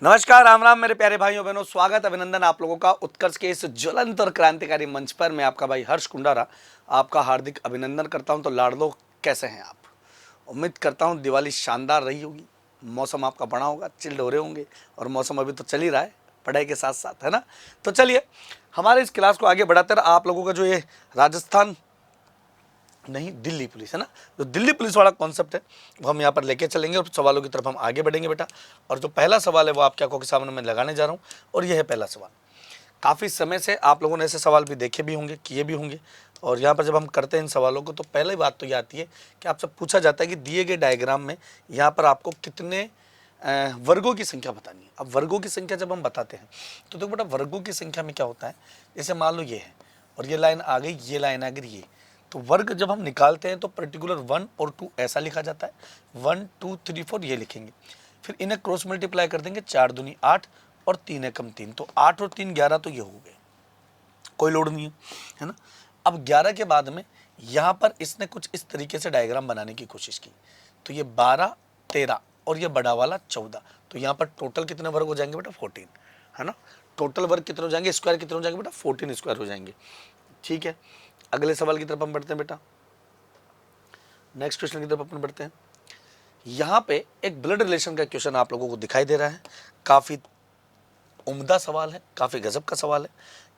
नमस्कार, राम राम मेरे प्यारे भाइयों बहनों, स्वागत अभिनंदन आप लोगों का उत्कर्ष के इस ज्वलंत और क्रांतिकारी मंच पर। मैं आपका भाई हर्ष कुंडारा आपका हार्दिक अभिनंदन करता हूं। तो लाडलो, कैसे हैं आप? उम्मीद करता हूं दिवाली शानदार रही होगी, मौसम आपका बना होगा, चिल्ड हो रहे होंगे। और मौसम अभी तो चल ही रहा है पढ़ाई के साथ साथ, है ना। तो चलिए हमारे इस क्लास को आगे बढ़ाते रहे। आप लोगों का जो ये राजस्थान नहीं, दिल्ली पुलिस है ना, जो दिल्ली पुलिस वाला कॉन्सेप्ट है वो हम यहाँ पर लेके चलेंगे और सवालों की तरफ हम आगे बढ़ेंगे बेटा। और जो पहला सवाल है वो आपकी आंखों के सामने मैं लगाने जा रहा हूँ और ये है पहला सवाल। काफ़ी समय से आप लोगों ने ऐसे सवाल भी देखे भी होंगे, किए भी होंगे। और यहाँ पर जब हम करते हैं इन सवालों को तो पहली बात तो ये आती है कि आपसे पूछा जाता है कि दिए गए डायग्राम में यहाँ पर आपको कितने वर्गों की संख्या बतानी है। अब वर्गों की संख्या जब हम बताते हैं तो देखो बेटा, वर्गों की संख्या में क्या होता है, जैसे मान लो ये है और ये लाइन आ गई, ये लाइन आ गई, ये तो वर्ग जब हम निकालते हैं तो पर्टिकुलर 1 और 2 ऐसा लिखा जाता है। 1 2 3 4 ये लिखेंगे, फिर इन्हें क्रॉस मल्टीप्लाई कर देंगे। 4 दूनी 8 और 3 एकम 3, तो 8 और 3 11, तो ये हो गए, कोई लोड नहीं है ना। अब 11 के बाद में यहाँ पर इसने कुछ इस तरीके से डायग्राम बनाने की कोशिश की, तो ये 12 13 और ये बड़ा वाला 14, तो यहाँ पर टोटल कितने वर्ग हो जाएंगे बेटा? 14, है ना। टोटल वर्ग कितने हो जाएंगे, स्क्वायर कितने हो जाएंगे बेटा? 14 स्क्वायर हो जाएंगे। ठीक है, अगले सवाल की तरफ हम बढ़ते हैं बेटा। नेक्स्ट क्वेश्चन की तरफ अपन बढ़ते हैं। यहाँ पे एक ब्लड रिलेशन का क्वेश्चन आप लोगों को दिखाई दे रहा है। काफी उम्दा सवाल है, काफी गजब का सवाल है।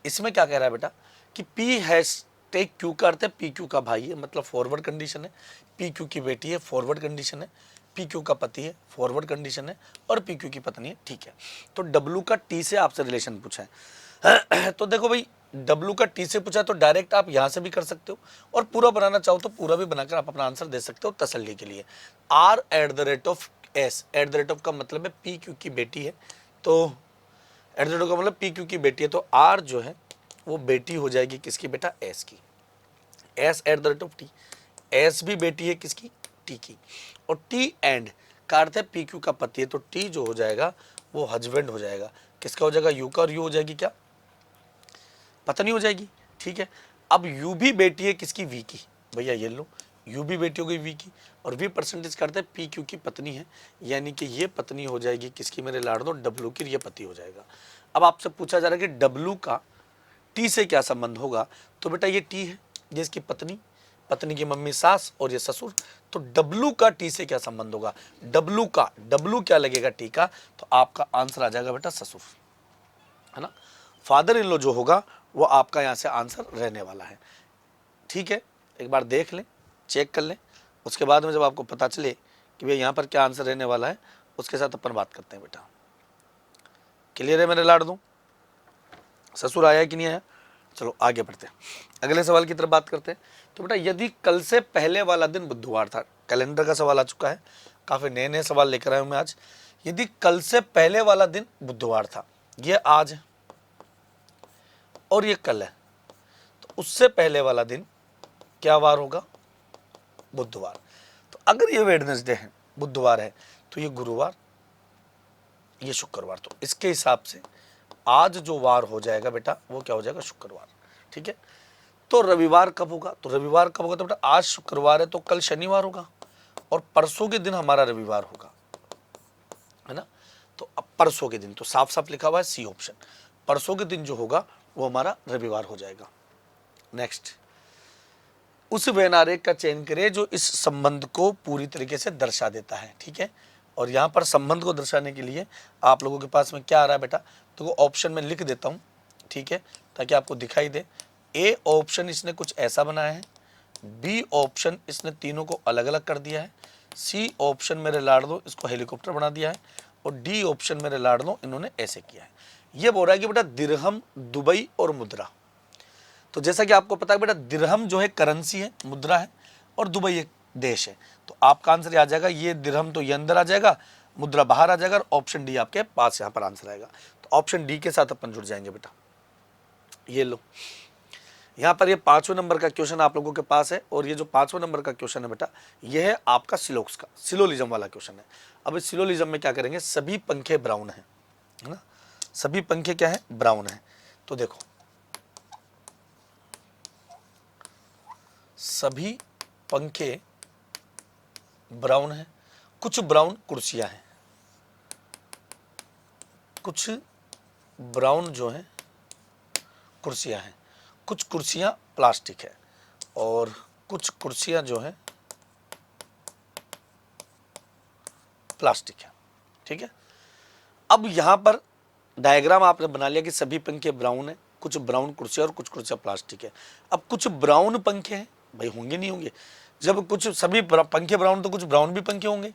इसमें क्या कह रहा है बेटा कि P हैश टेक Q का अर्थ है पी क्यू का भाई है, मतलब फॉरवर्ड कंडीशन है। पी क्यू की बेटी है, फॉरवर्ड कंडीशन है। पी क्यू का पति है, फॉरवर्ड कंडीशन है। और पी क्यू की पत्नी है, ठीक है। तो W का T से आपसे रिलेशन पूछा है तो देखो भाई, W का T से पूछा है तो डायरेक्ट आप यहाँ से भी कर सकते हो और पूरा बनाना चाहो तो पूरा भी बनाकर आप अपना आंसर दे सकते हो तसल्ली के लिए। R @S, @ का मतलब है पी क्यू की बेटी है, तो @ का मतलब पी क्यू की बेटी है, तो आर जो है वो बेटी हो जाएगी किसकी बेटा? एस की। एस @T, एस भी बेटी है किसकी? टी की। और टी एंड का अर्थ है पी क्यू का पति है, तो टी जो हो जाएगा वो हस्बैंड हो जाएगा। किसका हो जाएगा? यू का। और यू हो जाएगी क्या? पत्नी हो जाएगी। ठीक है, अब यू भी बेटी है किसकी? वी की। भैया ये लो, यू भी बेटी हो गई वी की, और वी परसेंटेज करते हैं पी क्यू की पत्नी है, यानी कि ये पत्नी हो जाएगी किसकी मेरे लाडलो? डब्लू की। ये पति हो जाएगा। अब आपसे पूछा जा रहा है कि डब्लू का टी से क्या संबंध होगा, तो बेटा ये टी है, ये इसकी पत्नी, पत्नी की मम्मी सास, और ये ससुर। तो डब्लू का टी से क्या संबंध होगा? डब्लू का, डब्लू क्या लगेगा टी का? तो आपका आंसर आ जाएगा बेटा ससुर, है ना। फादर इन लॉ जो होगा वो आपका यहाँ से आंसर रहने वाला है। ठीक है, एक बार देख लें, चेक कर लें, उसके बाद में जब आपको पता चले कि भैया यहाँ पर क्या आंसर रहने वाला है, उसके साथ अपन बात करते हैं बेटा। क्लियर है मेरे लाडलू? ससुर आया कि नहीं आया? चलो आगे बढ़ते हैं, अगले सवाल की तरफ बात करते हैं। तो बेटा यदि कल से पहले वाला दिन बुधवार था, कैलेंडर का सवाल आ चुका है, काफी नए नए सवाल लेकर आया हूं मैं आज। यदि कल से पहले वाला दिन बुधवार था, ये आज है और ये कल है, तो उससे पहले वाला दिन क्या वार होगा? बुधवार। तो अगर ये वेडनेसडे है, बुधवार है, तो ये गुरुवार, ये शुक्रवार, तो इसके हिसाब से आज जो वार हो जाएगा बेटा वो क्या हो जाएगा? शुक्रवार। ठीक है, तो रविवार कब होगा? तो रविवार कब होगा? तो बेटा आज शुक्रवार है तो कल शनिवार होगा, और परसों के दिन हमारा रविवार होगा, है ना। तो अब परसों के दिन, तो साफ साफ लिखा हुआ है सी ऑप्शन, परसों के दिन जो होगा वो हमारा रविवार हो जाएगा। नेक्स्ट, उस वेन आरेख का चयन करें जो इस संबंध को पूरी तरीके से दर्शा देता है। ठीक है, और यहाँ पर संबंध को दर्शाने के लिए आप लोगों के पास में क्या आ रहा है बेटा? तो ऑप्शन में लिख देता हूँ, ठीक है, ताकि आपको दिखाई दे। ए ऑप्शन इसने कुछ ऐसा बनाया है, बी ऑप्शन इसने तीनों को अलग अलग कर दिया है, सी ऑप्शन मेरे लाडलो इसको हेलीकॉप्टर बना दिया है, और डी ऑप्शन मेरे लाडलो इन्होंने ऐसे किया है। ये बोल रहा है कि बेटा दिरहम, दुबई और मुद्रा। तो जैसा कि आपको पता है बेटा, दिरहम जो है करेंसी है, मुद्रा है, और दुबई एक देश है, तो आपका आंसर आ जाएगा ये दिरहम, तो ये अंदर आ जाएगा, मुद्रा बाहर आ जाएगा, और ऑप्शन डी आपके पास यहाँ पर आंसर आएगा। तो ऑप्शन डी के साथ अपन जुड़ जाएंगे बेटा। ये लो, यहाँ पर ये 5वें नंबर का क्वेश्चन आप लोगों के पास है, और ये जो 5वें नंबर का क्वेश्चन है बेटा, ये है आपका सिलोक्स का, सिलोलिज्म वाला क्वेश्चन है। अब इस सिलोलिज्म में क्या करेंगे? सभी पंखे ब्राउन है ना, सभी पंखे क्या है? ब्राउन है। तो देखो, सभी पंखे ब्राउन है, कुछ ब्राउन कुर्सियां हैं, कुछ ब्राउन जो है कुर्सियां हैं, कुछ कुर्सियां प्लास्टिक है और कुछ कुर्सियां जो है प्लास्टिक है। ठीक है, अब यहां पर डायग्राम आपने बना लिया कि सभी पंखे ब्राउन है, कुछ ब्राउन कुर्सियां और कुछ कुर्सियां प्लास्टिक है। अब कुछ ब्राउन पंखे हैं, भाई होंगे नहीं होंगे, जब कुछ सभी पंखे ब्राउन तो कुछ ब्राउन भी पंखे होंगे।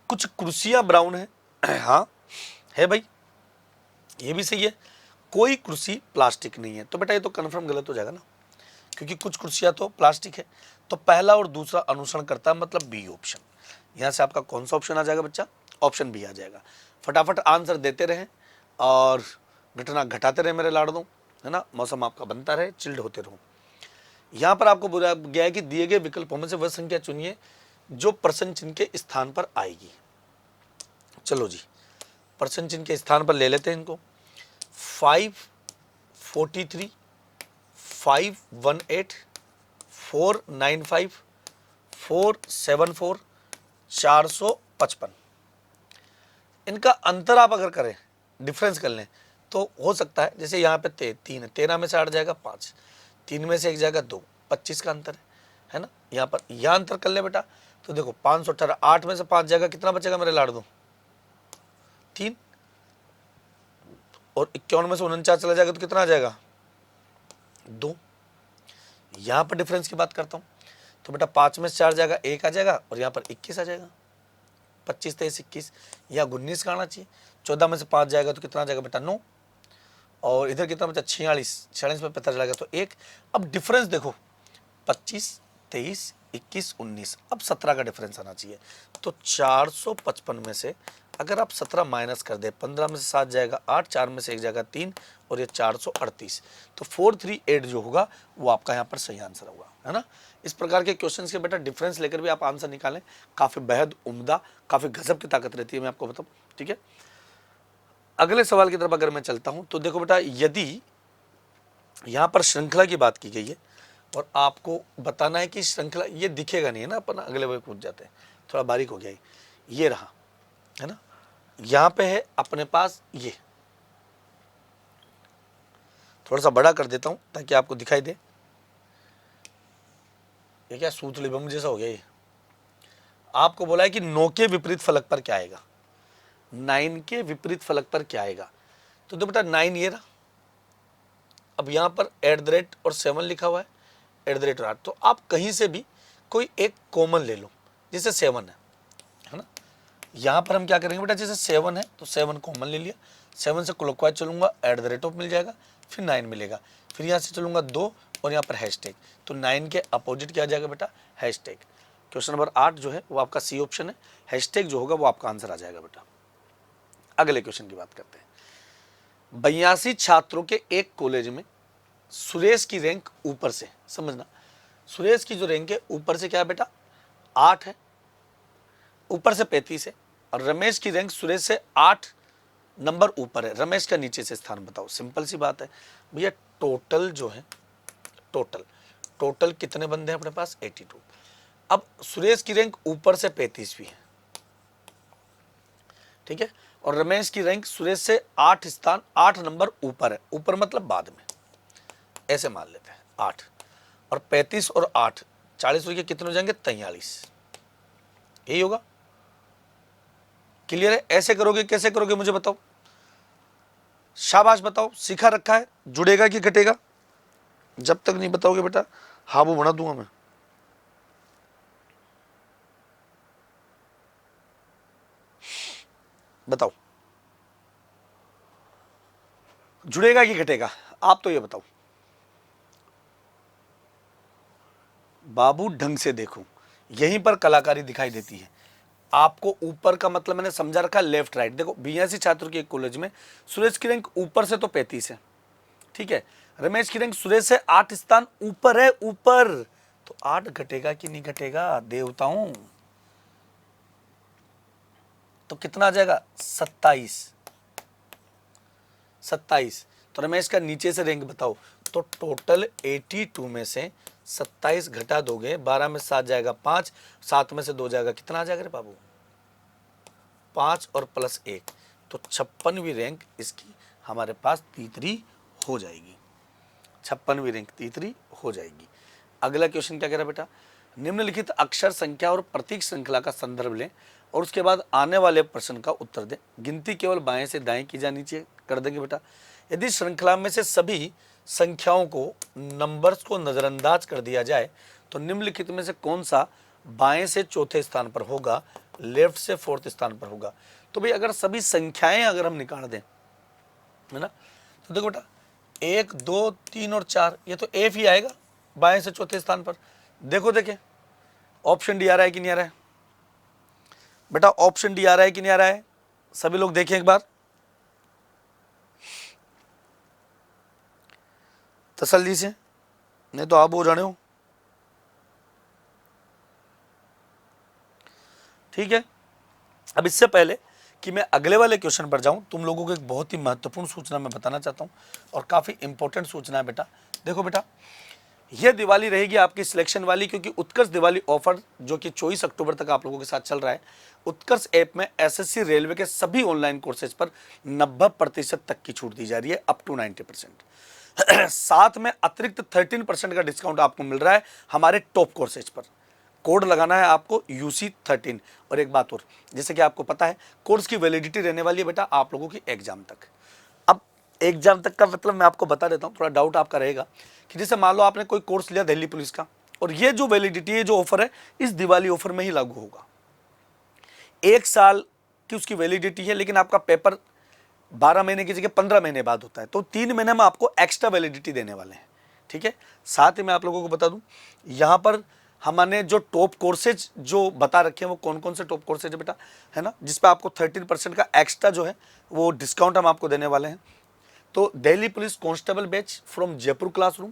कुछ कुर्सियां ब्राउन है, हाँ है भाई, ये भी सही है। कोई कुर्सी प्लास्टिक नहीं है, तो बेटा ये तो कन्फर्म गलत हो जाएगा ना, क्योंकि कुछ कुर्सियां तो प्लास्टिक है। तो पहला और दूसरा अनुसरण करता है, मतलब बी ऑप्शन। यहां से आपका कौन सा ऑप्शन आ जाएगा बच्चा? ऑप्शन बी आ जाएगा। फटाफट आंसर देते रहें और घटना घटाते रहे मेरे लाड़ों, है ना। मौसम आपका बनता रहे, चिल्ड होते रहो। यहां पर आपको बोला गया है कि दिए गए विकल्पों में से वह संख्या चुनिए जो प्रश्न चिन्ह के स्थान पर आएगी। चलो जी, प्रश्न चिन्ह के स्थान पर ले लेते हैं इनको। 543, 518, 495, 474, 455। इनका अंतर आप अगर करें, डिफरेंस कर लें, तो हो सकता है जैसे यहाँ पे 3 है, 13 में से 8 जाएगा 5, 3 में से 1 जाएगा 2, 25 का अंतर है ना। यहाँ पर यह अंतर कर ले बेटा, तो देखो 518, 8 में से 5 जाएगा, कितना बचेगा मेरे लाड़ दो? 3, और 51 में से 49 चला जाएगा तो कितना आ जाएगा? 2। यहाँ पर डिफरेंस की बात करता हूँ, तो बेटा 5 में से 4 जाएगा, 1 आ जाएगा, और यहाँ पर 21 आ जाएगा। 25 23 21, या 19 का आना चाहिए। 14 में से 5 जाएगा तो कितना आ जाएगा बेटा? 9, और इधर कितना बचा? 46, 46 में पता चला तो 1। अब डिफरेंस देखो, 25 23 21 19, अब 17 का डिफरेंस आना चाहिए। तो 455 में से अगर आप 17 माइनस कर दे, 15 में से 7 जाएगा 8, 4 में से 1 जाएगा 3, और ये 438, तो 438 जो होगा वो आपका यहाँ पर सही आंसर होगा, है ना। इस प्रकार के क्वेश्चंस के बेटा डिफरेंस लेकर भी आप आंसर निकालें, काफ़ी बेहद उम्दा, काफ़ी गजब की ताकत रहती है, मैं आपको बताऊँ। ठीक है, अगले सवाल की तरफ अगर मैं चलता हूँ, तो देखो बेटा, यदि यहाँ पर श्रृंखला की बात की गई है और आपको बताना है कि श्रृंखला, ये दिखेगा नहीं है ना, अपन अगले वे कूद जाते हैं, थोड़ा बारीक हो गया ये रहा, है ना। यहाँ पे है अपने पास, ये थोड़ा सा बड़ा कर देता हूँ ताकि आपको दिखाई दे। ये क्या सूतली बम जैसा हो गया ये। आपको बोला है कि 9 के विपरीत फलक पर क्या आएगा, 9 के विपरीत फलक पर क्या आएगा। तो बेटा 9 ये रहा, अब यहाँ पर @ और 7 लिखा हुआ है, @ और 8, तो आप कहीं से भी कोई एक कॉमन ले लो, जैसे 7 है ना। यहाँ पर हम क्या करेंगे बेटा, जैसे 7 है तो 7 कॉमन ले लिया, 7 से क्लॉकवाइज चलूंगा, @ मिल जाएगा, फिर 9 मिलेगा, फिर यहाँ से चलूंगा 2, और यहाँ पर हैशटैग, तो 9 के अपोजिट क्या आ जाएगा बेटा? हैशटैग। क्वेश्चन नंबर 8 जो है वो आपका सी ऑप्शन है, हैशटैग जो होगा वो आपका आंसर आ जाएगा बेटा। अगले क्वेश्चन की बात करते हैं। 82 छात्रों के एक कॉलेज में सुरेश की रैंक ऊपर से, समझना, सुरेश की जो रैंक है ऊपर से क्या है बेटा? 8 है, ऊपर से 35 है, और रमेश की रैंक सुरेश से 8 नंबर ऊपर है, रमेश का नीचे से स्थान बताओ। सिंपल सी बात है भैया, टोटल जो है, टोटल कितने बंदे हैं अपने पास? 82। अब सुरेश की रैंक ऊपर से 35 भी है, ठीक है, और रमेश की रैंक सुरेश से 8 स्थान, 8 नंबर ऊपर है, ऊपर मतलब बाद में, ऐसे मान लेते हैं 8, और 35 और 8, 40 के कितने हो जाएंगे? 43, यही होगा। क्लियर है? ऐसे करोगे, कैसे करोगे मुझे बताओ, शाबाश बताओ, सिखा रखा है, जुड़ेगा कि घटेगा? जब तक नहीं बताओगे बेटा हाबू बना दूंगा मैं। बताओ जुड़ेगा कि घटेगा, आप तो ये बताओ। बाबू ढंग से देखो, यहीं पर कलाकारी दिखाई देती है आपको। ऊपर का मतलब मैंने समझा रखा लेफ्ट राइट। देखो 82 छात्रों के एक कॉलेज में सुरेश की रैंक ऊपर से तो 35 है, ठीक है, रमेश की रैंक सुरेश से 8 स्थान ऊपर है, ऊपर, तो 8 घटेगा कि नहीं घटेगा देवताओं? तो कितना आ जाएगा? 27। तो रमेश का नीचे से रैंक बताओ, तो टोटल 82 में से 27 घटा दोगे, 12 में 7 जाएगा 5, 7 में से 2 जाएगा, कितना आ जाएगा रे बाबू? 5 और +1, तो 56वीं रैंक इसकी हमारे पास तीसरी हो जाएगी। 56वीं रैंक तीसरी हो जाएगी। अगला क्वेश्चन क्या कह रहा है बेटा, निम्नलिखित अक्षर संख्या और प्रतीक श्रृंखला का संदर्भ लें और उसके बाद आने वाले प्रश्न का उत्तर दें। गिनती केवल बाएं से दाएं की जानी चाहिए, कर देंगे बेटा। यदि श्रृंखला में से सभी संख्याओं को नंबर्स को नजरअंदाज कर दिया जाए तो निम्नलिखित में से कौन सा बाएं से चौथे स्थान पर होगा, लेफ्ट से फोर्थ स्थान पर होगा। तो भाई अगर सभी संख्याएं अगर हम निकाल दें, है ना, तो देखो बेटा 1 2 3 और 4 ये तो एफ ही आएगा बाएं से चौथे स्थान पर। देखो देखे ऑप्शन डी आ रहा है कि नहीं आ रहा है बेटा, ऑप्शन डी आ रहा है कि नहीं आ रहा है, सभी लोग देखें एक बार तसल्ली से, नहीं तो आप हो जाने हो। ठीक है, अब इससे पहले कि मैं अगले वाले क्वेश्चन पर जाऊं, तुम लोगों को एक बहुत ही महत्वपूर्ण सूचना मैं बताना चाहता हूं और काफी इंपॉर्टेंट सूचना है बेटा। देखो बेटा, यह दिवाली रहेगी आपकी सिलेक्शन वाली, क्योंकि उत्कर्ष दिवाली ऑफर जो कि 24 अक्टूबर तक आप लोगों के साथ चल रहा है। उत्कर्ष ऐप में एसएससी रेलवे के सभी ऑनलाइन कोर्सेज पर 90% तक की छूट दी जा रही है, अप टू 90%। साथ में अतिरिक्त 13% का डिस्काउंट आपको मिल रहा है हमारे टॉप कोर्सेज पर। कोड लगाना है आपको UC13। और एक बात और, जैसे कि आपको पता है कोर्स की वैलिडिटी रहने वाली है बेटा आप लोगों की एग्जाम तक। अब एग्जाम तक का मतलब मैं आपको बता देता हूँ, थोड़ा डाउट आपका रहेगा कि जैसे मान लो आपने कोई कोर्स लिया दिल्ली पुलिस का, और ये जो वैलिडिटी है, जो ऑफर है, इस दिवाली ऑफर में ही लागू होगा। 1 साल की उसकी वैलिडिटी है, लेकिन आपका पेपर 12 महीने की जगह 15 महीने बाद होता है, तो 3 महीने में आपको एक्स्ट्रा वैलिडिटी देने वाले हैं। ठीक है, साथ ही मैं आप लोगों को बता दूं, यहाँ पर हमने जो टॉप कोर्सेज जो बता रखे हैं वो कौन कौन से टॉप कोर्सेज है बेटा, है ना, जिसपे आपको 13% का एक्स्ट्रा जो है वो डिस्काउंट हम आपको देने वाले हैं। तो Delhi police constable batch from Jaipur classroom,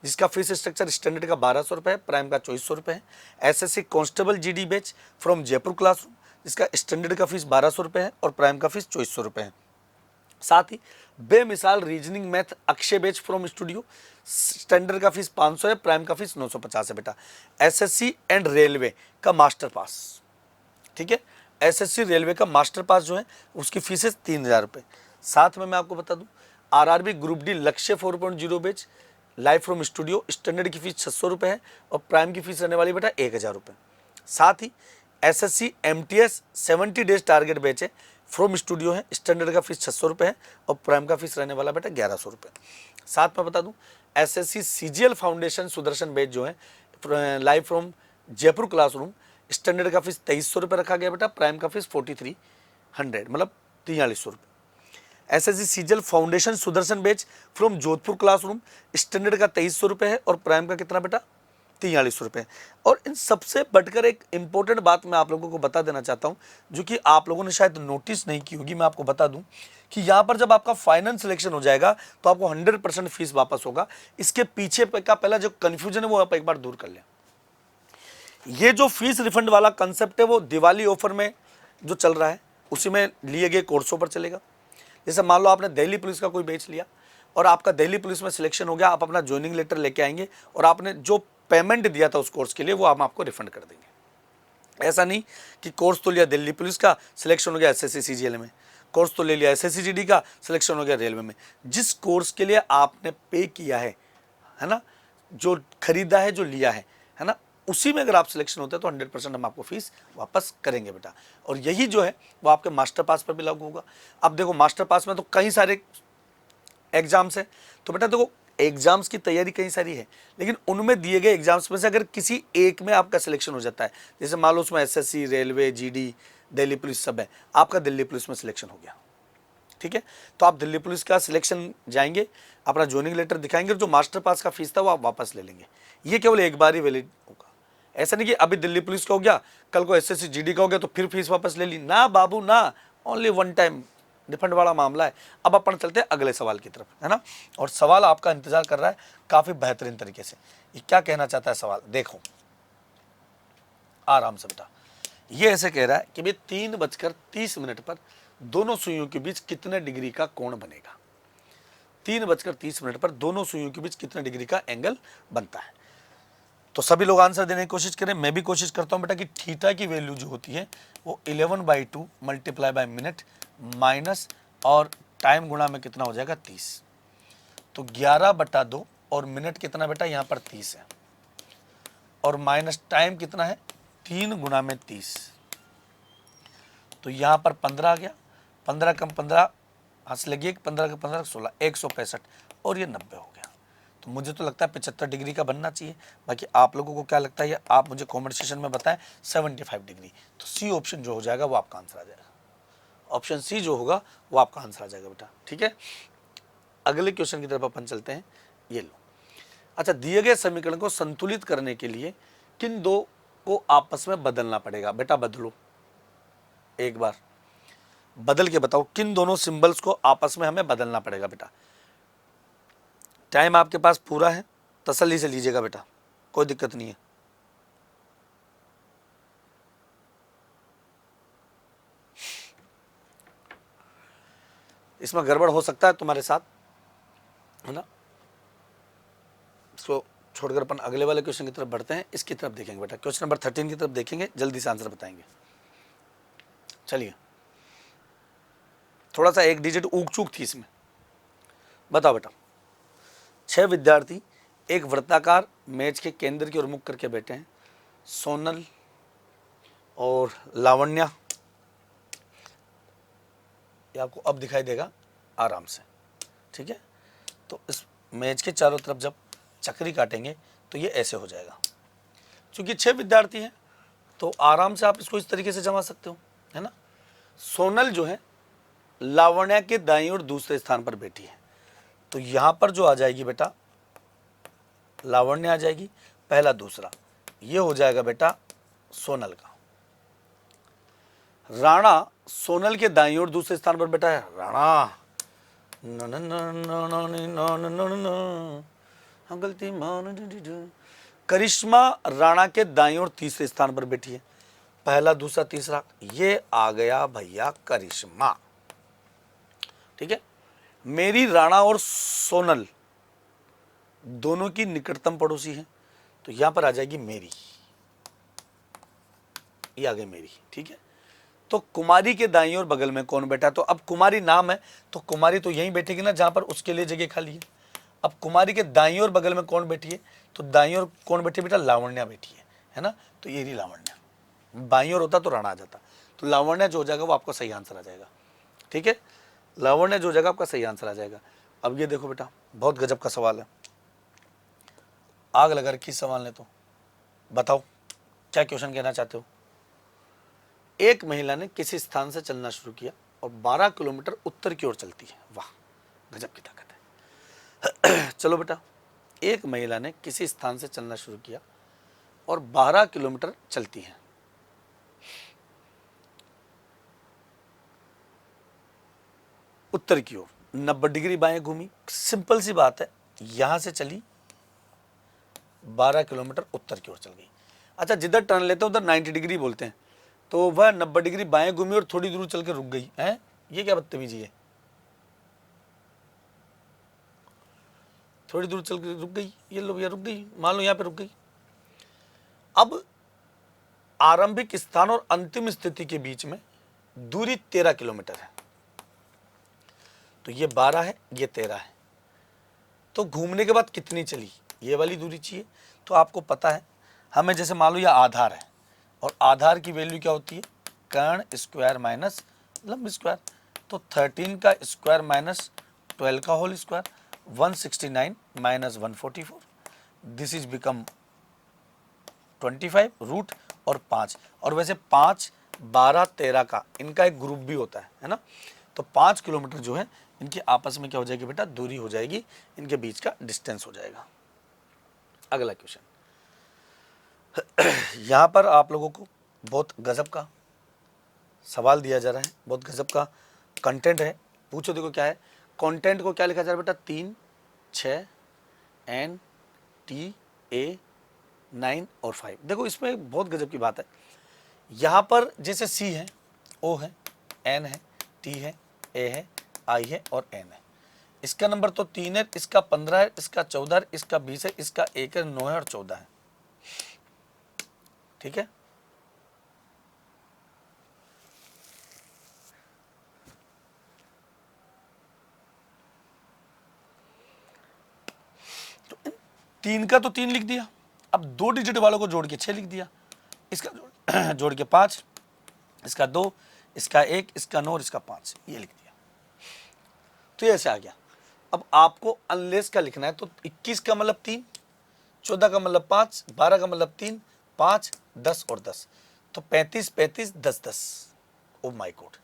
जिसका फीस स्ट्रक्चर स्टैंडर्ड का 1200 रुपये है, प्राइम का 2400 रुपये है। SSC constable GD batch from Jaipur classroom, जिसका स्टैंडर्ड का फीस 1200 रुपये है और प्राइम का फीस 2400 रुपये है। साथ ही बेमिसाल reasoning math Akshay batch from studio, standard का फीस 500 है, प्राइम का फीस 950 है बेटा। एसएससी एंड रेलवे का मास्टर पास, ठीक है, एसएससी रेलवे का मास्टर पास जो है उसकी फीस है 3000 रुपये। साथ में मैं आपको बता दूं आरआरबी ग्रुप डी लक्ष्य 4.0 batch live from studio, standard की फीस 600 रुपये है और प्राइम की फीस रहने वाली बेटा 1000 रुपये। साथ ही SSC MTS 70 days target batch है, फ्रॉम स्टूडियो है, स्टैंडर्ड का फीस 600 रुपये है और प्राइम का फीस रहने वाला बेटा 1100 रुपये। साथ में बता दूं SSC CGL foundation Sudarshan batch जो है live from Jaipur classroom, standard का फीस 2300 रुपये रखा गया बेटा, प्राइम का फीस 4300 मतलब 4300 रुपये। SSC CGL foundation Sudarshan batch from Jodhpur classroom, standard का 2300 रुपये है और प्राइम का कितना बेटा 4300 रुपये। और इन सबसे बढ़कर एक इंपॉर्टेंट बात मैं आप लोगों को बता देना चाहता हूं, जो कि आप लोगों ने शायद नोटिस नहीं की होगी, मैं आपको बता दूं कि यहाँ पर जब आपका फाइनल सिलेक्शन हो जाएगा तो आपको 100% फीस वापस होगा। इसके पीछे का पहला जो कन्फ्यूजन है वो आप एक बार दूर कर लें। ये जो फीस रिफंड वाला कंसेप्ट है वो दिवाली ऑफर में जो चल रहा है उसी में लिए गए कोर्सों पर चलेगा। जैसे मान लो आपने दिल्ली पुलिस का कोई बैच लिया और आपका दिल्ली पुलिस में सिलेक्शन हो गया, आप अपना ज्वाइनिंग लेटर लेके आएंगे और आपने जो पेमेंट दिया था उस कोर्स के लिए वो हम आपको रिफंड कर देंगे। ऐसा नहीं कि कोर्स तो लिया दिल्ली पुलिस का, सिलेक्शन हो गया एसएससी सीजीएल में, कोर्स तो ले लिया एसएससी जीडी का, सिलेक्शन हो गया रेलवे में। जिस कोर्स के लिए आपने पे किया है ना, जो खरीदा है, जो लिया है ना, उसी में अगर आप सिलेक्शन होते हैं तो 100% हम आपको फीस वापस करेंगे बेटा। और यही जो है वो आपके मास्टर पास पर भी लागू होगा। अब देखो मास्टर पास में तो कई सारे एग्जाम्स हैं, तो बेटा देखो एग्जाम्स की तैयारी कई सारी है, लेकिन उनमें दिए गए एग्जाम्स में से अगर किसी एक में आपका सिलेक्शन हो जाता है, जैसे मान लो उसमें SSC railway GD Delhi police सब है, आपका दिल्ली पुलिस में सिलेक्शन हो गया, ठीक है, तो आप दिल्ली पुलिस का सिलेक्शन जाएंगे, अपना ज्वाइनिंग लेटर दिखाएंगे और जो मास्टर पास का फीस था वो आप वापस ले लेंगे। ये केवल एक बार ही वैलिड होगा। ऐसा नहीं कि अभी दिल्ली पुलिस का हो गया, कल को एसएससी जीडी का हो गया तो फिर फीस वापस ले ली, ना बाबू ना, ओनली वन टाइम रिफंड वाला मामला है। अब अपन चलते हैं अगले सवाल की तरफ, है ना, और सवाल आपका इंतजार कर रहा है काफी बेहतरीन तरीके से। ये क्या कहना चाहता है सवाल, देखो आराम से बेटा। ये ऐसे कह रहा है कि भाई 3:30 पर दोनों सुइयों के बीच कितने डिग्री का कोण बनेगा। 3:30 पर दोनों सुइयों के बीच कितने डिग्री का एंगल बनता है। तो सभी लोग आंसर देने की कोशिश करें, मैं भी कोशिश करता हूं बेटा कि थीटा की वैल्यू जो होती है वो 11/2 मल्टीप्लाई बाय मिनट माइनस और टाइम गुणा में कितना हो जाएगा 30। तो 11/2 और मिनट कितना बेटा यहाँ पर 30 है और माइनस टाइम कितना है 3 गुणा में 30, तो यहाँ पर 15 आ गया, 15 कम 15 हंस लगी, 15 का 15 16 165 और ये 90 हो गया। तो मुझे तो लगता है 75 डिग्री का बनना चाहिए, बाकी आप लोगों को क्या लगता है ये आप मुझे कमेंट सेक्शन में बताएं। 75 डिग्री, तो सी ऑप्शन जो हो जाएगा वो आपका आंसर आ जाएगा, ऑप्शन सी जो होगा वो आपका आंसर आ जाएगा बेटा। ठीक है, अगले क्वेश्चन की तरफ अपन चलते हैं। ये लो, अच्छा, दिए गए समीकरण को संतुलित करने के लिए किन दो को आपस में बदलना पड़ेगा? बेटा बदलो, एक बार बदल के बताओ किन दोनों सिंबल्स को आपस में हमें बदलना पड़ेगा। बेटा टाइम आपके पास पूरा है, तसल्ली से लीजिएगा बेटा, कोई दिक्कत नहीं है। इसमें गड़बड़ हो सकता है तुम्हारे साथ, है ना। इसको छोड़कर अपन अगले वाले क्वेश्चन की तरफ बढ़ते हैं, इसकी तरफ देखेंगे बेटा, क्वेश्चन नंबर 13 की तरफ देखेंगे, जल्दी से आंसर बताएंगे। चलिए, थोड़ा सा एक डिजिट ऊक चूक थी इसमें। बताओ बेटा, 6 विद्यार्थी एक वृत्ताकार मेज के केंद्र की ओर मुख करके बैठे हैं। सोनल और लावण्या, ये आपको अब दिखाई देगा आराम से, ठीक है। तो इस मेज के चारों तरफ जब चक्री काटेंगे तो ये ऐसे हो जाएगा। क्योंकि 6 विद्यार्थी हैं तो आराम से आप इसको इस तरीके से जमा सकते हो, है ना। सोनल जो है लावण्या के दाईं ओर दूसरे स्थान पर बैठी है, तो यहां पर जो आ जाएगी बेटा लावण्या आ जाएगी, पहला दूसरा, ये हो जाएगा बेटा सोनल का। राणा सोनल के दाईं ओर दूसरे स्थान पर बैठा है, राणा गलती मान। करिश्मा राणा के दाईं ओर तीसरे स्थान पर बैठी है, पहला दूसरा तीसरा, ये आ गया भैया करिश्मा, ठीक है। मेरी राणा और सोनल दोनों की निकटतम पड़ोसी है, तो यहां पर आ जाएगी मेरी, ये आ गई मेरी, ठीक है। तो कुमारी के दाईं ओर बगल में कौन बैठा है? तो अब कुमारी नाम है तो कुमारी तो यहीं बैठेगी ना जहां पर उसके लिए जगह खाली है। अब कुमारी के दाईं ओर बगल में कौन बैठी है? तो दाईं ओर कौन बैठी बेटा? लावण्या बैठी है ना। तो ये रही लावण्या, बाईं ओर होता तो राणा आ जाता, तो लावण्या जो हो जाएगा वो आपका सही आंसर आ जाएगा, ठीक है। लावण्या जो हो जाएगा आपका सही आंसर आ जाएगा। अब ये देखो बेटा, बहुत गजब का सवाल है, आग लगा रखी सवाल ने, तो बताओ क्या क्वेश्चन कहना चाहते हो। एक महिला ने किसी स्थान से चलना शुरू किया और 12 किलोमीटर उत्तर की ओर चलती है। वाह, गजब की ताकत है। चलो बेटा, एक महिला ने किसी स्थान से चलना शुरू किया और 12 किलोमीटर चलती है। उत्तर की ओर 90 डिग्री बाएं घूमी, सिंपल सी बात है, यहां से चली 12 किलोमीटर उत्तर की ओर चल गई। अच्छा, जिधर टर्न लेते हैं उधर 90 डिग्री बोलते हैं, तो वह 90 डिग्री बाएं घूमी और थोड़ी दूर चल के रुक गई है। ये क्या बदतमीजी है, थोड़ी दूर चल के रुक गई, ये लो भैया रुक गई, मान लो यहाँ पे रुक गई। अब आरंभिक स्थान और अंतिम स्थिति के बीच में दूरी 13 किलोमीटर है, तो ये 12 है, ये 13 है, तो घूमने के बाद कितनी चली, ये वाली दूरी चाहिए। तो आपको पता है हमें, जैसे मान लो यह आधार है और आधार की वैल्यू क्या होती है? कर्ण स्क्वायर माइनस लंब स्क्वायर, तो 13 का स्क्वायर माइनस 12 का whole square, 169 minus 144, this is become 25 root और 5, और वैसे 5, 12, 13 का इनका एक ग्रुप भी होता है ना। तो 5 किलोमीटर जो है इनकी आपस में क्या हो जाएगी बेटा? दूरी हो जाएगी, इनके बीच का डिस्टेंस हो जाएगा। अगला क्वेश्चन, यहां पर आप लोगों को बहुत गजब का सवाल दिया जा रहा है, बहुत गजब का कंटेंट है। पूछो देखो क्या है कंटेंट, को क्या लिखा जा रहा है बेटा? 3, 6, N, T, A, 9 और 5। देखो इसमें बहुत गजब की बात है, यहाँ पर जैसे C है, O है, N है, T है, A है, I है और N है। इसका नंबर तो 3 है, इसका 15 है, इसका 14 है, इसका 20 है, इसका 1 है, 9 है और 14 है। ठीक है। तो 3 का तो 3 लिख दिया, अब 2 डिजिट वालों को जोड़ के 6 लिख दिया, इसका जोड़ के 5, इसका 2, इसका 1, इसका 9 और इसका 5, ये लिख दिया। तो ये ऐसे आ गया। अब आपको अनलेस का लिखना है, तो 21 का मतलब 3, 14 का मतलब 5, 12 का मतलब 3, 5, 10 और 10, तो 35, 35, 10, 10। ओ माय गॉड,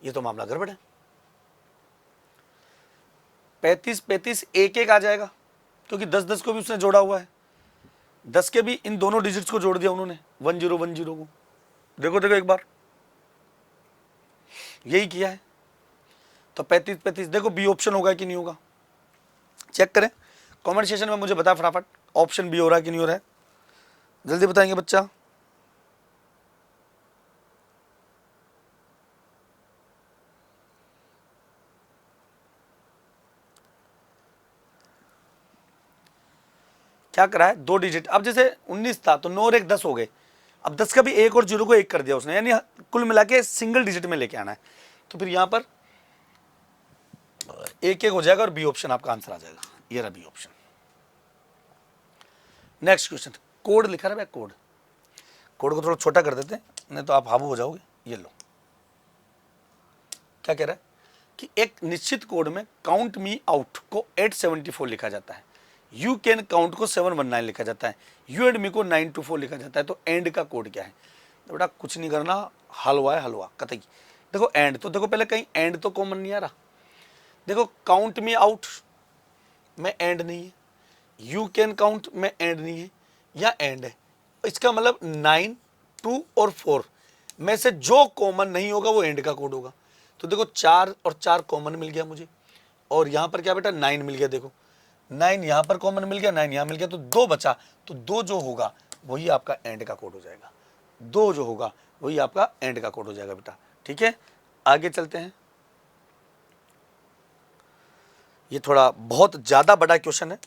ये तो मामला गड़बड़ है। 35, 35 एक एक आ जाएगा, क्योंकि 10, 10 को भी उसने जोड़ा हुआ है। 10 के भी इन दोनों डिजिट्स को जोड़ दिया उन्होंने, 10, 10 को। देखो देखो एक बार, यही किया है। तो 35, 35, देखो बी ऑप्शन होगा कि नहीं होगा, चेक करें कमेंट सेक्शन में, मुझे बताएं फटाफट, ऑप्शन बी हो रहा है कि नहीं हो रहा है, जल्दी बताएंगे बच्चा। क्या करा है, 2 डिजिट। अब जैसे 19 था तो 9 और 1 10 हो गए, अब 10 का भी 1 और 0 को 1 कर दिया उसने, यानी कुल मिला के सिंगल डिजिट में लेके आना है। तो फिर यहां पर 1 1 हो जाएगा और बी ऑप्शन आपका आंसर आ जाएगा। ये रहा B option. Next question, code लिखा रहा है, कोड को थोड़ा छोटा कर देते हैं, नहीं तो आप हाबू हो जाओगे। ये लो, क्या कह रहा है कि एक निश्चित कोड में काउंट मी आउट को 874 लिखा जाता है, यू कैन काउंट को 719 लिखा जाता है, यू एंड मी को 924 लिखा जाता है। तो एंड का कोड क्या है? तो बेटा कुछ नहीं करना, हलवा है हलवा कतई। देखो एंड, तो देखो पहले कहीं एंड तो कॉमन नहीं आ रहा। देखो काउंट मी आउट में एंड नहीं है, यू कैन काउंट में एंड नहीं है, या एंड है। इसका मतलब 9, 2 और 4 में से जो कॉमन नहीं होगा वो एंड का कोड होगा। तो देखो 4 और 4 कॉमन मिल गया मुझे, और यहां पर क्या बेटा 9 मिल गया। देखो 9 यहां पर कॉमन मिल गया, 9 यहां मिल गया, तो 2 बचा। तो 2 जो होगा वही आपका एंड का कोड हो जाएगा, 2 जो होगा वही आपका एंड का कोड हो जाएगा बेटा। ठीक है, आगे चलते हैं। ये थोड़ा बहुत ज़्यादा बड़ा क्वेश्चन है,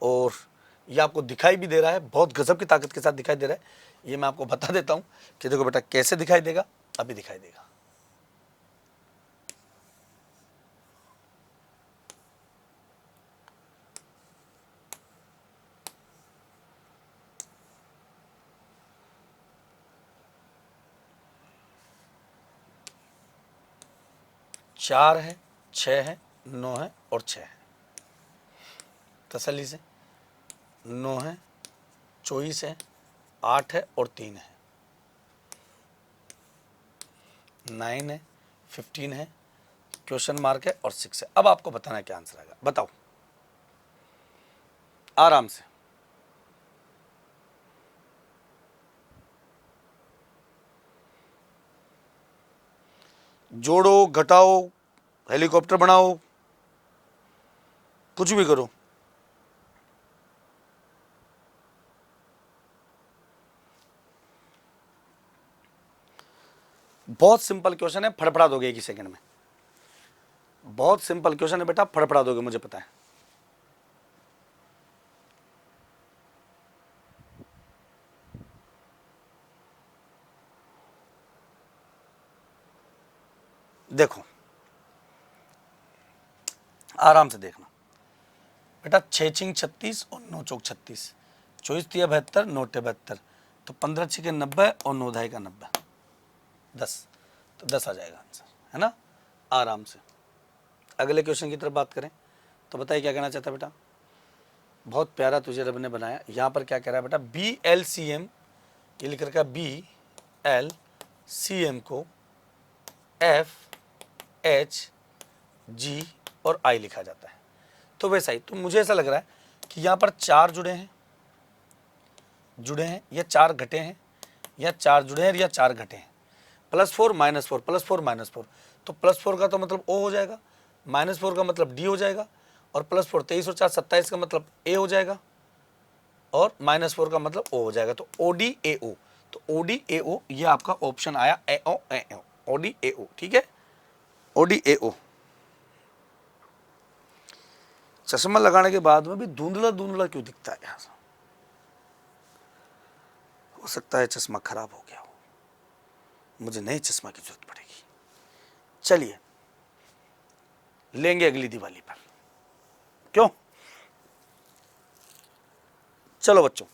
और ये आपको दिखाई भी दे रहा है, बहुत गजब की ताकत के साथ दिखाई दे रहा है। ये मैं आपको बता देता हूं कि देखो बेटा कैसे दिखाई देगा, अभी दिखाई देगा। चार है, 6 है, 9 है और 6 है, तसल्ली से। 9 है, 24 है, 8 है और 3 है, 9 है, 15 है, क्वेश्चन मार्क है और 6 है। अब आपको बताना है क्या आंसर आएगा, बताओ आराम से। जोड़ो, घटाओ, हेलीकॉप्टर बनाओ, कुछ भी करो। बहुत सिंपल क्वेश्चन है, फड़फड़ा दोगे एक ही सेकंड में। बहुत सिंपल क्वेश्चन है बेटा, फड़फड़ा दोगे, मुझे पता है। देखो आराम से देखना बेटा, 6 छिंग 36 और 9 चौक 36, 24 तिया 72, 9 टे 72, तो 15 छिके 90 और 9 ढाई का 90, 10, तो 10 आ जाएगा आंसर, है ना, आराम से। अगले क्वेश्चन की तरफ बात करें तो बताइए क्या कहना चाहता है बेटा। बहुत प्यारा तुझे रब ने बनाया। यहाँ पर क्या कह रहा है बेटा, BLCM, ये लिख रखा BLCM को FHG और I लिखा जाता है। तो वैसा ही, तो मुझे ऐसा लग रहा है कि यहाँ पर 4 जुड़े हैं, या 4 घटे हैं, या 4 जुड़े हैं या 4 घटे हैं। +4 -4, +4 -4, तो +4 का तो मतलब O हो जाएगा, -4 का मतलब D हो जाएगा, और +4 23 और 4 27 का मतलब A हो जाएगा, और -4 का मतलब O हो जाएगा। तो ODAO, तो ODAO ये आपका ऑप्शन आया, AO ODAO, ठीक है, ODAO। चश्मा लगाने के बाद में भी धुंधला धुंधला क्यों दिखता है यहाँ से? हो सकता है चश्मा खराब हो गया हो, मुझे नए चश्मा की जरूरत पड़ेगी। चलिए लेंगे अगली दिवाली पर, क्यों? चलो बच्चों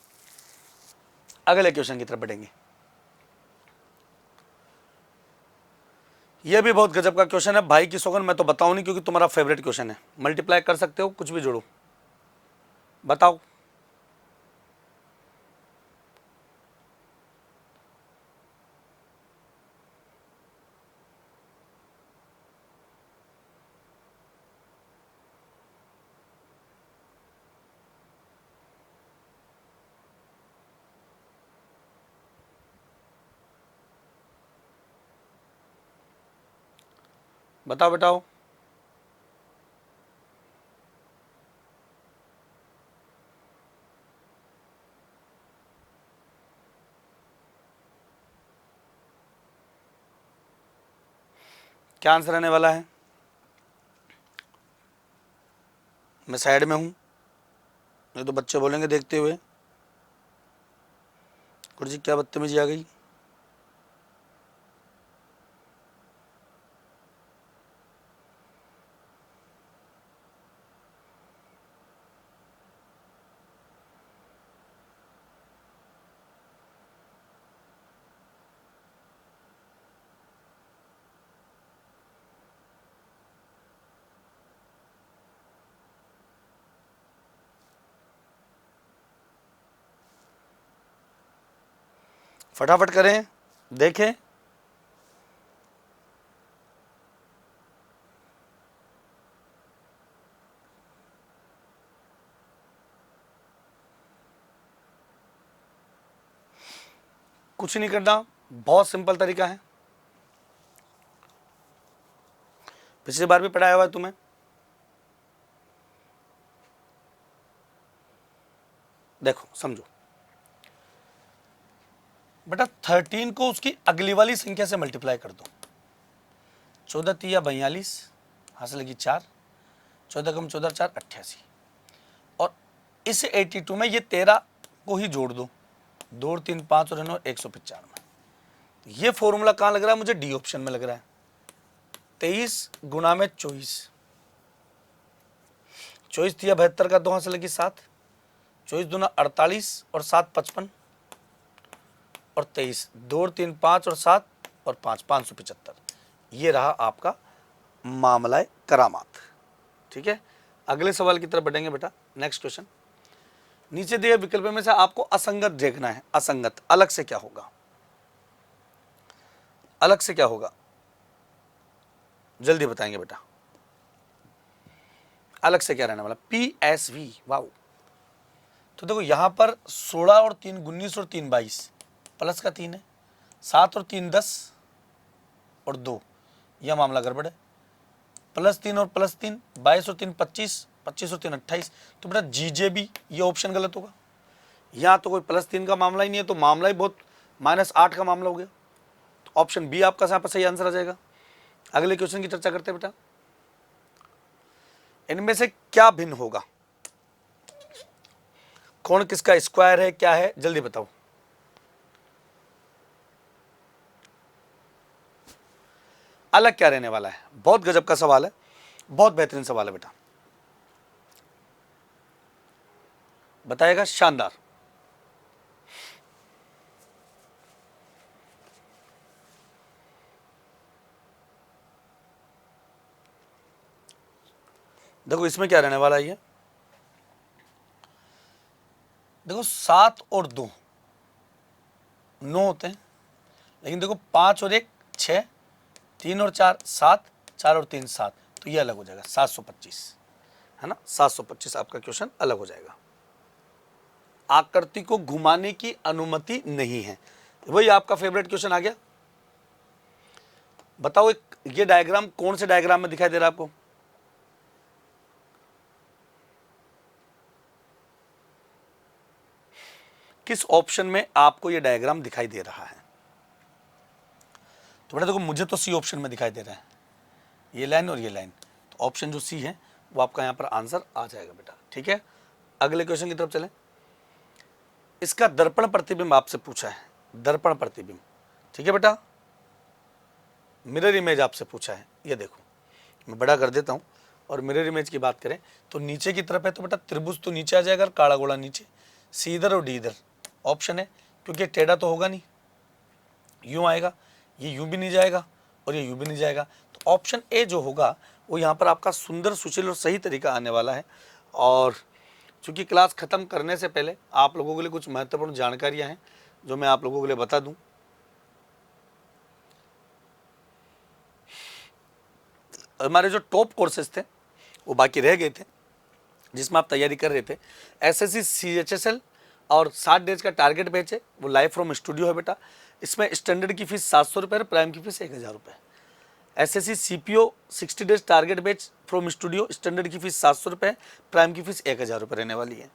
अगले क्वेश्चन की तरफ बढ़ेंगे। यह भी बहुत गजब का क्वेश्चन है भाई की सौगंध, मैं तो बताऊं नहीं क्योंकि तुम्हारा फेवरेट क्वेश्चन है। मल्टीप्लाई कर सकते हो, कुछ भी जोड़ो, बताओ। बताओ बताओ। क्या आंसर आने वाला है? मैं साइड में हूं, नहीं तो बच्चे बोलेंगे देखते हुए, गुरु जी क्या बदतमीजी आ गई। फटाफट करें, देखें। कुछ नहीं करना, बहुत सिंपल तरीका है, पिछली बार भी पढ़ाया हुआ है तुम्हें। देखो समझो बेटा, 13 को उसकी अगली वाली संख्या से मल्टीप्लाई कर दो। 14 तिया 42, हासिल लगी 4, 14 कम 14 4 88, और इस 82 में ये 13 को ही जोड़ दो, 2 और 3 5 और 9 195। ये फॉर्मूला कहाँ लग रहा है मुझे? डी ऑप्शन में लग रहा है। 23 गुणा में 24, 24 तिया 72 का 2 हासिल लगी 7, 24 दूना 48 और 7 55, और 23, 2 और 3 5 और 7 और 5 575। ये रहा आपका मामला करामात। ठीक है, अगले सवाल की तरफ बढ़ेंगे बेटा। नेक्स्ट क्वेश्चन, नीचे दिए विकल्प में से आपको असंगत देखना है। असंगत अलग से क्या होगा? अलग से क्या होगा जल्दी बताएंगे बेटा। अलग से क्या रहने वाला? PSV। वाओ, तो देखो यहां पर 16 और 3 19 और 3 22, प्लस का 3 है, 7 और 3 10 और 2, यह मामला गड़बड़ है। +3 और +3 22 और 3 25, 25 और 3 28, तो बेटा GJB ये ऑप्शन गलत होगा। यहाँ तो कोई +3 का मामला ही नहीं है, तो मामला ही बहुत -8 का मामला हो गया। तो ऑप्शन बी आपका यहाँ पर सही आंसर आ जाएगा। अगले क्वेश्चन की चर्चा करते हैं बेटा। इनमें से क्या भिन्न होगा? कौन किसका स्क्वायर है, क्या है, जल्दी बताओ। अलग क्या रहने वाला है? बहुत गजब का सवाल है, बहुत बेहतरीन सवाल है बेटा, बताएगा शानदार। देखो इसमें क्या रहने वाला है, ये देखो 7 और 2 9 होते हैं, लेकिन देखो 5 और 1 6, 3 और 4 7, 4 और 3 7, तो ये अलग हो जाएगा 725, है ना। 725 आपका क्वेश्चन अलग हो जाएगा। आकृति को घुमाने की अनुमति नहीं है, वही आपका फेवरेट क्वेश्चन आ गया। बताओ एक ये डायग्राम कौन से डायग्राम में दिखाई दे रहा है आपको? किस ऑप्शन में आपको ये डायग्राम दिखाई दे रहा है? तो बेटा देखो मुझे तो सी ऑप्शन में दिखाई दे रहा है, ये लाइन और ये लाइन, तो ऑप्शन जो सी है वो आपका यहाँ पर आंसर आ जाएगा बेटा। ठीक है, अगले क्वेश्चन की तरफ चलें। इसका दर्पण प्रतिबिंब आपसे पूछा है, दर्पण प्रतिबिंब, ठीक है बेटा। मिरर इमेज आपसे पूछा है, ये देखो मैं बड़ा कर देता हूँ। और मिरर इमेज की बात करें तो नीचे की तरफ है तो बेटा त्रिभुज तो नीचे आ जाएगा, काला गोला नीचे, सी इधर और डी इधर ऑप्शन है, क्योंकि टेढ़ा तो होगा नहीं, यूं आएगा, ये यूं भी नहीं जाएगा और ये यूं भी नहीं जाएगा, तो ऑप्शन ए जो होगा वो यहाँ पर आपका सुंदर, सुशील और सही तरीका आने वाला है। और चूंकि क्लास खत्म करने से पहले आप लोगों के लिए कुछ महत्वपूर्ण जानकारियां हैं जो मैं आप लोगों के लिए बता दूं। हमारे जो टॉप कोर्सेज थे वो बाकी रह गए थे, जिसमें आप तैयारी कर रहे थे। एसएससी सीएचएसएल और 60 डेज का टारगेट बैच है, वो लाइव फ्रॉम स्टूडियो है बेटा। इसमें स्टैंडर्ड की फीस 700 रुपये, प्राइम की फीस 1000 रुपये। SSC CPO 60 days target batch from studio, standard की फीस 700 रुपये, प्राइम की फीस 1000 रुपये रहने वाली है।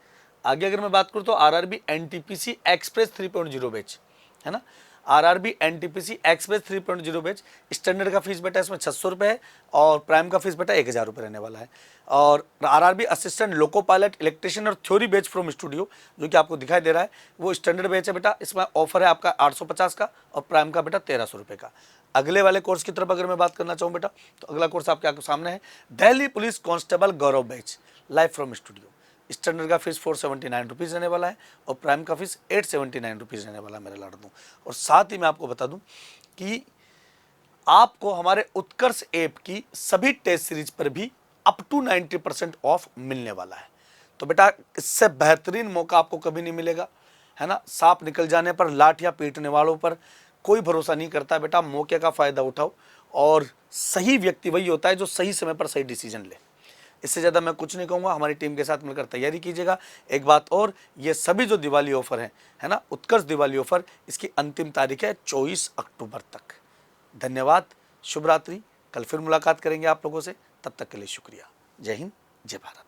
आगे अगर मैं बात करूँ तो आरआरबी एनटीपीसी एक्सप्रेस 3.0 बैच है ना, RRB NTPC express 3.0 batch, standard का फीस बेटा इसमें 600 रुपये है और प्राइम का फीस बेटा 1000 रुपये रहने वाला है। और RRB assistant loco pilot electrician और थ्योरी बैच फ्रॉम स्टूडियो जो कि आपको दिखाई दे रहा है वो स्टैंडर्ड बैच है बेटा, इसमें ऑफर है आपका 850 का और प्राइम का बेटा 1300 रुपये का। अगले वाले कोर्स की तरफ अगर मैं बात करना चाहूँ बेटा तो अगला कोर्स आपके सामने है, Delhi police constable Gaurav batch live from studio. Standard का फीस 479 रुपीज़ रहने वाला है और प्राइम का फीस 879 रुपीज़ रहने वाला है मेरे लाडू। और साथ ही मैं आपको बता दूं कि आपको हमारे उत्कर्ष ऐप की सभी टेस्ट सीरीज पर भी अप टू 90% ऑफ मिलने वाला है। तो बेटा इससे बेहतरीन मौका आपको कभी नहीं मिलेगा, है ना। सांप निकल जाने पर लाठियाँ पीटने वालों पर कोई भरोसा नहीं करता बेटा, मौके का फ़ायदा उठाओ और सही व्यक्ति वही होता है जो सही समय पर सही डिसीजन ले। इससे ज़्यादा मैं कुछ नहीं कहूँगा, हमारी टीम के साथ मिलकर तैयारी कीजिएगा। एक बात और, ये सभी जो दिवाली ऑफर है ना, उत्कर्ष दिवाली ऑफर, इसकी अंतिम तारीख है 24 अक्टूबर तक। धन्यवाद, शुभ रात्रि। कल फिर मुलाकात करेंगे आप लोगों से, तब तक के लिए शुक्रिया। जय हिंद, जय भारत।